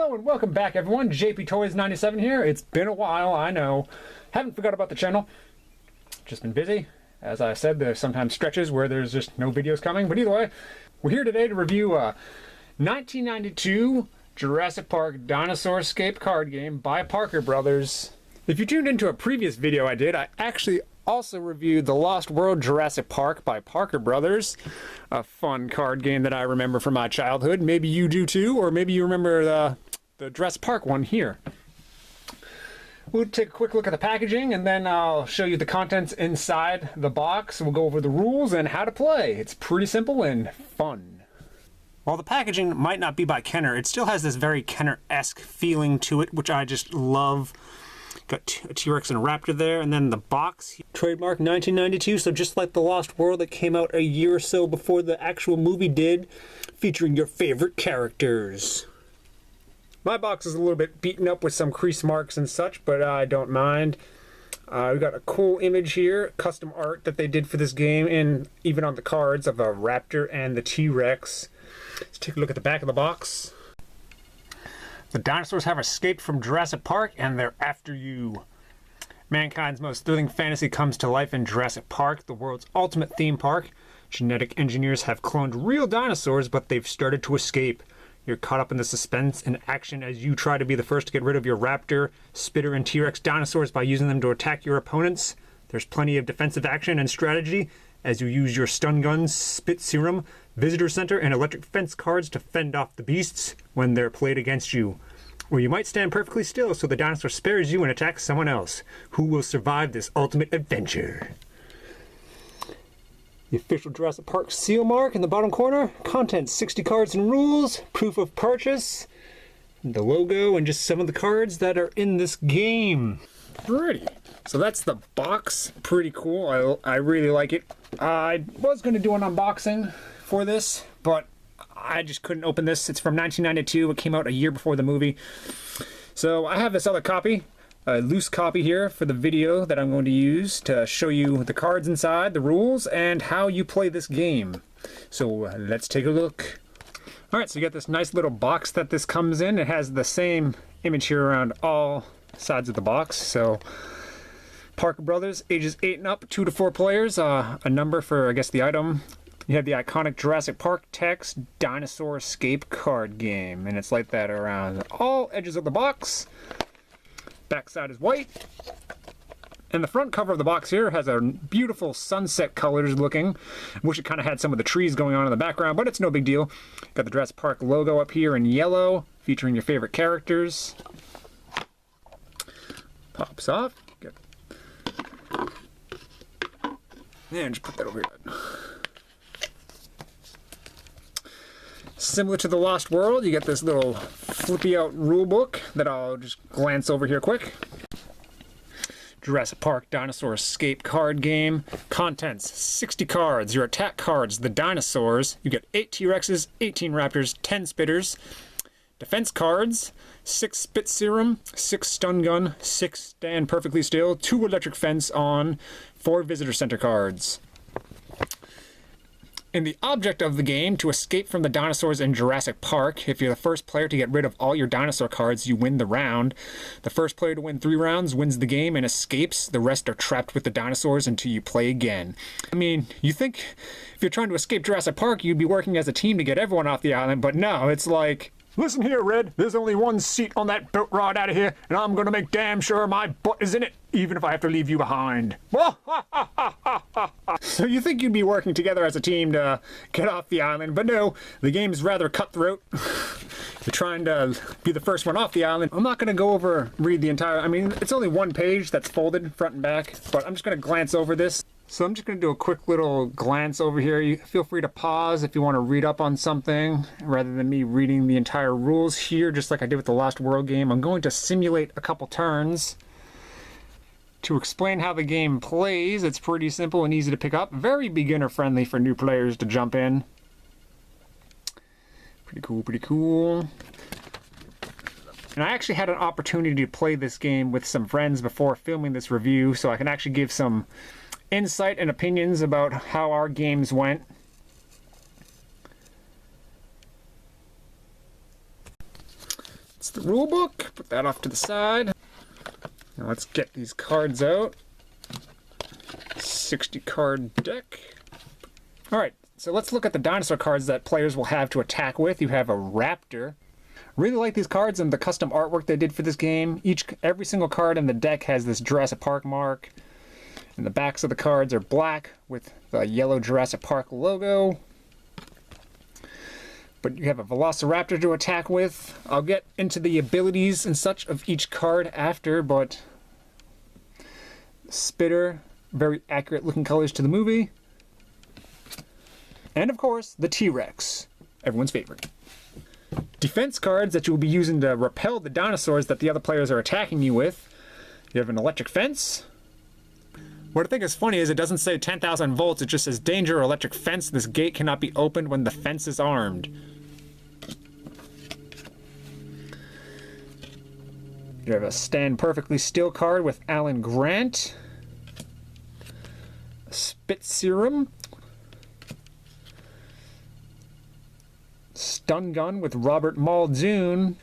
Hello and welcome back everyone, JP Toys 97 here. It's been a while, I know. Haven't forgot about the channel. Just been busy. As I said, there's sometimes stretches where there's just no videos coming. But either way, we're here today to review 1992 Jurassic Park Dinosaur Escape card game by Parker Brothers. If you tuned into a previous video I did, I actually also reviewed The Lost World Jurassic Park by Parker Brothers. A fun card game that I remember from my childhood. Maybe you do too, or maybe you remember the Jurassic Park one here. We'll take a quick look at the packaging and then I'll show you the contents inside the box. We'll go over the rules and how to play. It's pretty simple and fun. While the packaging might not be by Kenner, it still has this very Kenner-esque feeling to it, which I just love. Got a T-Rex and a Raptor there, and then the box. Trademark 1992, so just like The Lost World that came out a year or so before the actual movie did, featuring your favorite characters. My box is a little bit beaten up with some crease marks and such, but I don't mind. We got a cool image here, custom art that they did for this game, and even on the cards of a Raptor and the T-Rex. Let's take a look at the back of the box. The dinosaurs have escaped from Jurassic Park and they're after you. Mankind's most thrilling fantasy comes to life in Jurassic Park, the world's ultimate theme park. Genetic engineers have cloned real dinosaurs, but they've started to escape. You're caught up in the suspense and action as you try to be the first to get rid of your Raptor, Spitter, and T-Rex dinosaurs by using them to attack your opponents. There's plenty of defensive action and strategy as you use your stun guns, spit serum, visitor center, and electric fence cards to fend off the beasts when they're played against you. Or you might stand perfectly still so the dinosaur spares you and attacks someone else. Who will survive this ultimate adventure? The official Jurassic Park seal mark in the bottom corner. Contents: 60 cards and rules, proof of purchase, the logo, and just some of the cards that are in this game. Pretty. So that's the box. Pretty cool. I really like it. I was going to do an unboxing for this, but I just couldn't open this. It's from 1992. It came out a year before the movie. So I have this other copy, a loose copy here for the video that I'm going to use to show you the cards inside, the rules, and how you play this game. So let's take a look. Alright, so you get this nice little box that this comes in. It has the same image here around all sides of the box. So Parker Brothers, ages 8 and up, 2 to 4 players, a number for, I guess, the item. You have the iconic Jurassic Park text, Dinosaur Escape card game, and it's like that around all edges of the box. Backside is white, and the front cover of the box here has a beautiful sunset colors looking. I wish it kind of had some of the trees going on in the background, but it's no big deal. Got the Jurassic Park logo up here in yellow, featuring your favorite characters. Pops off. Good. And just put that over here. Similar to The Lost World, you get this little flippy out rule book that I'll just glance over here quick. Jurassic Park Dinosaur Escape card game. Contents: 60 cards, your attack cards, the dinosaurs. You get 8 T-Rexes, 18 Raptors, 10 Spitters. Defense cards: 6 spit serum, 6 stun gun, 6 stand perfectly still, 2 electric fence on, 4 visitor center cards. In the object of the game, to escape from the dinosaurs in Jurassic Park. If you're the first player to get rid of all your dinosaur cards, you win the round. The first player to win 3 rounds wins the game and escapes. The rest are trapped with the dinosaurs until you play again. I mean, you think if you're trying to escape Jurassic Park, you'd be working as a team to get everyone off the island, but no, it's like, listen here, Red, there's only one seat on that boat ride out of here, and I'm gonna make damn sure my butt is in it, even if I have to leave you behind. So you think you'd be working together as a team to get off the island, but no, the game's rather cutthroat. You're trying to be the first one off the island. I'm not gonna read the entire, I mean, it's only one page that's folded front and back, but I'm just gonna glance over this. So I'm just going to do a quick little glance over here. You feel free to pause if you want to read up on something rather than me reading the entire rules here, just like I did with the Lost World game. I'm going to simulate a couple turns to explain how the game plays. It's pretty simple and easy to pick up. Very beginner friendly for new players to jump in. Pretty cool, pretty cool. And I actually had an opportunity to play this game with some friends before filming this review, so I can actually give some insight and opinions about how our games went. That's the rule book. Put that off to the side. Now let's get these cards out. 60 card deck. Alright, so let's look at the dinosaur cards that players will have to attack with. You have a Raptor. Really like these cards and the custom artwork they did for this game. Every single card in the deck has this Jurassic Park mark. And the backs of the cards are black with the yellow Jurassic Park logo. But you have a Velociraptor to attack with. I'll get into the abilities and such of each card after, but Spitter, very accurate looking colors to the movie. And of course, the T-Rex, everyone's favorite. Defense cards that you will be using to repel the dinosaurs that the other players are attacking you with. You have an electric fence. What I think is funny is it doesn't say 10,000 volts, it just says danger or electric fence. This gate cannot be opened when the fence is armed. You have a Stand Perfectly Still card with Alan Grant. A Spit Serum. Stun Gun with Robert Muldoon.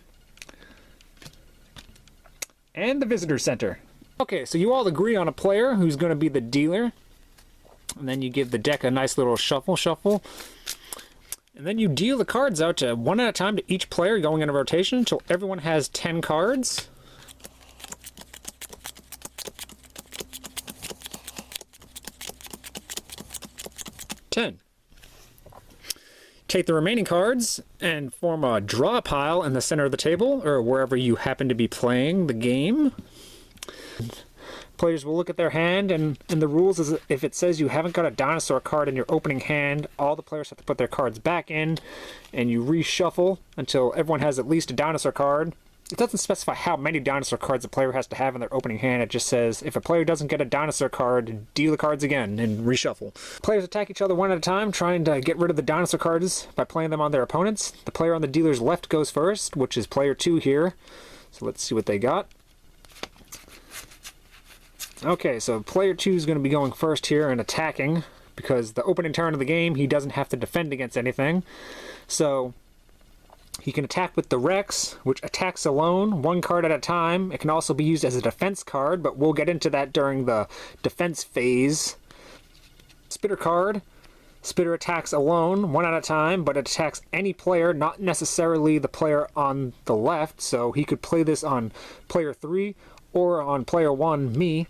And the Visitor Center. Okay, so you all agree on a player who's going to be the dealer. And then you give the deck a nice little shuffle. And then you deal the cards out to one at a time to each player going in a rotation until everyone has 10 cards. Take the remaining cards and form a draw pile in the center of the table or wherever you happen to be playing the game. Players will look at their hand, and the rules is if it says you haven't got a dinosaur card in your opening hand, all the players have to put their cards back in, and you reshuffle until everyone has at least a dinosaur card. It doesn't specify how many dinosaur cards a player has to have in their opening hand. It just says if a player doesn't get a dinosaur card, deal the cards again and reshuffle. Players attack each other one at a time, trying to get rid of the dinosaur cards by playing them on their opponents. The player on the dealer's left goes first, which is player 2 here. So let's see what they got. Okay, so player 2 is going to be going first here and attacking because the opening turn of the game, he doesn't have to defend against anything. So he can attack with the Rex, which attacks alone, one card at a time. It can also be used as a defense card, but we'll get into that during the defense phase. Spitter card. Spitter attacks alone, one at a time, but it attacks any player, not necessarily the player on the left. So he could play this on player 3 or on player 1, me.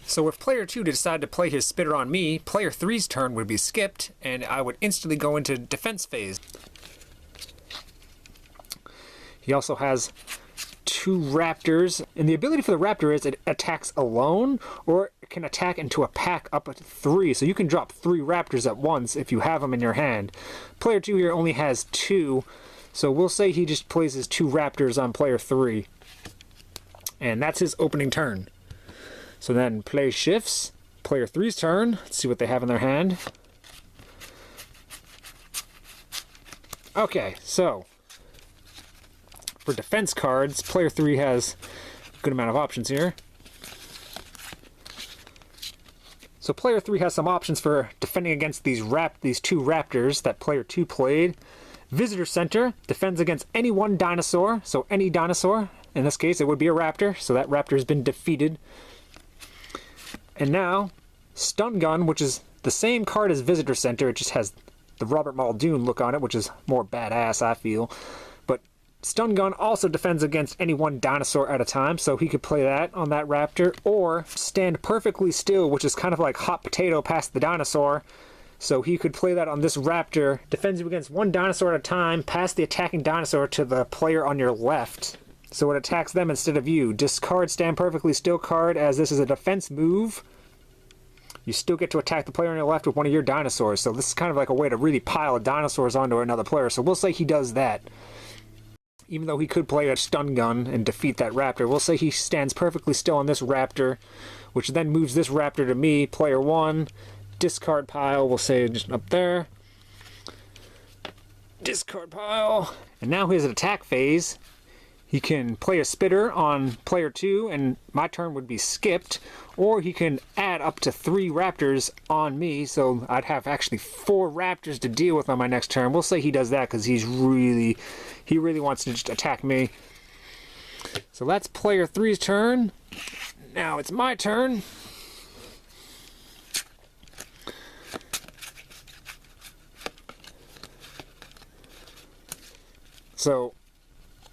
So if player 2 decided to play his Spitter on me, player 3's turn would be skipped, and I would instantly go into defense phase. He also has 2 Raptors, and the ability for the Raptor is it attacks alone, or it can attack into a pack up to 3, so you can drop 3 Raptors at once if you have them in your hand. Player 2 here only has 2, so we'll say he just plays his 2 Raptors on player 3. And that's his opening turn. So then play shifts, player 3's turn. Let's see what they have in their hand. Okay, so for defense cards, player 3 has a good amount of options here. So player 3 has some options for defending against these 2 Raptors that player 2 played. Visitor Center defends against any one dinosaur, so any dinosaur. In this case, it would be a Raptor, so that Raptor has been defeated. And now, Stun Gun, which is the same card as Visitor Center, it just has the Robert Muldoon look on it, which is more badass, I feel. But Stun Gun also defends against any one dinosaur at a time, so he could play that on that Raptor. Or Stand Perfectly Still, which is kind of like hot potato past the dinosaur. So he could play that on this Raptor. Defends you against one dinosaur at a time, pass the attacking dinosaur to the player on your left. So it attacks them instead of you. Discard Stand Perfectly Still card, as this is a defense move. You still get to attack the player on your left with one of your dinosaurs. So this is kind of like a way to really pile dinosaurs onto another player. So we'll say he does that. Even though he could play a Stun Gun and defeat that Raptor, we'll say he stands perfectly still on this Raptor, which then moves this Raptor to me, player 1. Discard pile, we'll say just up there. Discard pile. And now his attack phase. He can play a spitter on player 2 and my turn would be skipped, or he can add up to 3 raptors on me, so I'd have actually 4 raptors to deal with on my next turn. We'll say he does that because he really wants to just attack me. So that's player 3's turn. Now it's my turn. So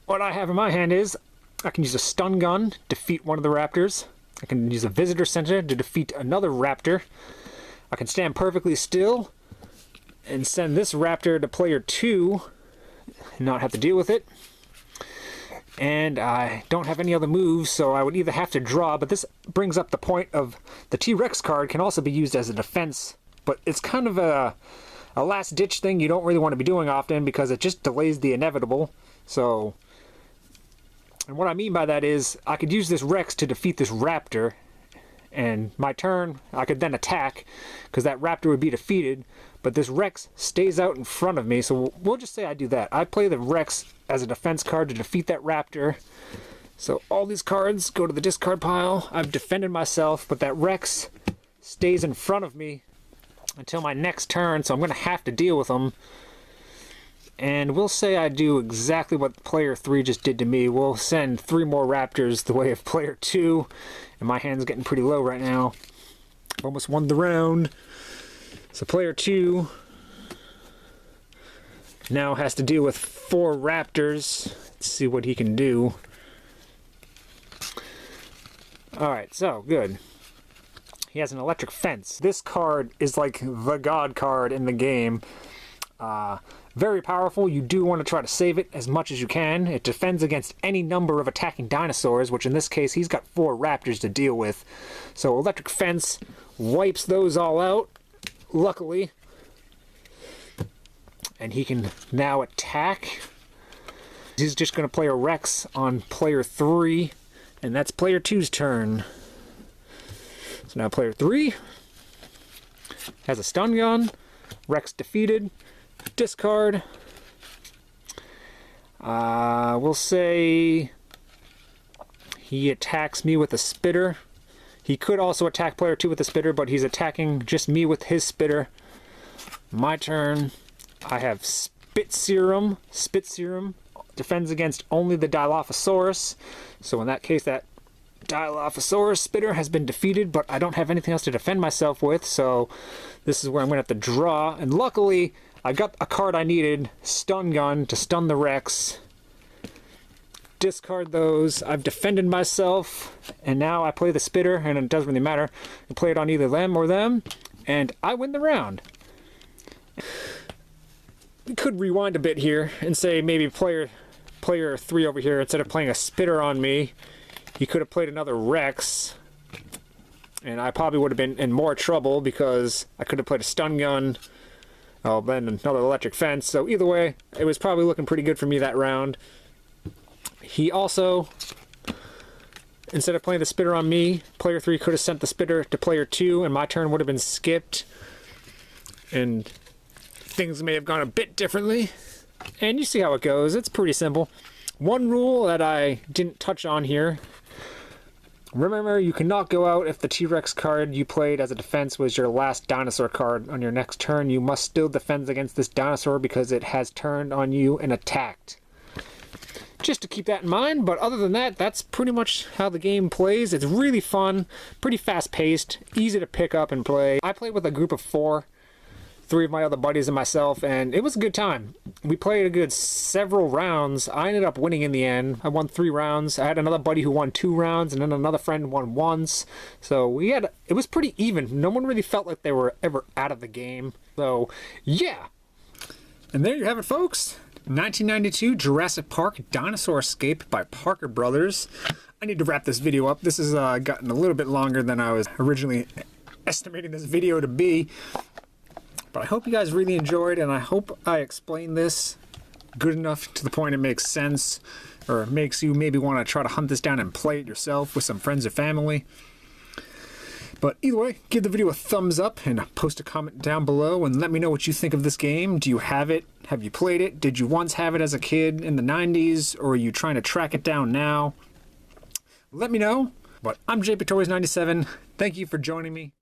what I have in my hand is I can use a stun gun to defeat one of the raptors. I can use a visitor center to defeat another raptor. I can stand perfectly still and send this raptor to player 2 and not have to deal with it. And I don't have any other moves, so I would either have to draw, but this brings up the point of the T-Rex card can also be used as a defense, but it's kind of a last-ditch thing you don't really want to be doing often because it just delays the inevitable. So, and what I mean by that is I could use this Rex to defeat this raptor, and my turn I could then attack because that raptor would be defeated, but this Rex stays out in front of me, so we'll just say I do that. I play the Rex as a defense card to defeat that raptor. So all these cards go to the discard pile. I've defended myself, but that Rex stays in front of me until my next turn, so I'm going to have to deal with them. And we'll say I do exactly what player 3 just did to me. We'll send 3 more raptors the way of player 2, and my hand's getting pretty low right now. Almost won the round. So player 2 now has to deal with 4 raptors. Let's see what he can do. Alright, so good. He has an electric fence. This card is like the god card in the game. Very powerful. You do want to try to save it as much as you can. It defends against any number of attacking dinosaurs, which in this case he's got 4 raptors to deal with. So electric fence wipes those all out, luckily. And he can now attack. He's just going to play a Rex on player 3, and that's player 2's turn. So now player 3 has a stun gun. Rex defeated. Discard. We'll say he attacks me with a spitter. He could also attack player 2 with a spitter, but he's attacking just me with his spitter. My turn. I have Spit Serum. Spit Serum defends against only the Dilophosaurus. So in that case, that Dilophosaurus spitter has been defeated, but I don't have anything else to defend myself with, so this is where I'm going to have to draw. And luckily, I got a card I needed, Stun Gun, to stun the Rex. Discard those. I've defended myself, and now I play the spitter, and it doesn't really matter. I play it on either them or them, and I win the round. We could rewind a bit here and say maybe player 3 over here, instead of playing a spitter on me, he could have played another Rex, and I probably would have been in more trouble because I could have played a stun gun, then another electric fence. So either way, it was probably looking pretty good for me that round. He also, instead of playing the spitter on me, player 3 could have sent the spitter to player 2, and my turn would have been skipped, and things may have gone a bit differently. And you see how it goes. It's pretty simple. One rule that I didn't touch on here. Remember, you cannot go out if the T-Rex card you played as a defense was your last dinosaur card. On your next turn, you must still defend against this dinosaur because it has turned on you and attacked. Just to keep that in mind, but other than that, that's pretty much how the game plays. It's really fun, pretty fast-paced, easy to pick up and play. I played with a group of 4. 3 of my other buddies and myself, and it was a good time. We played a good several rounds. I ended up winning in the end. I won 3 rounds. I had another buddy who won 2 rounds, and then another friend won once. So it was pretty even. No one really felt like they were ever out of the game. So yeah. And there you have it, folks. 1992 Jurassic Park Dinosaur Escape by Parker Brothers. I need to wrap this video up. This has gotten a little bit longer than I was originally estimating this video to be. But I hope you guys really enjoyed, and I hope I explained this good enough to the point it makes sense, or makes you maybe want to try to hunt this down and play it yourself with some friends or family. But either way, give the video a thumbs up and post a comment down below and let me know what you think of this game. Do you have it? Have you played it? Did you once have it as a kid in the 90s? Or are you trying to track it down now? Let me know. But I'm JPToys97. Thank you for joining me.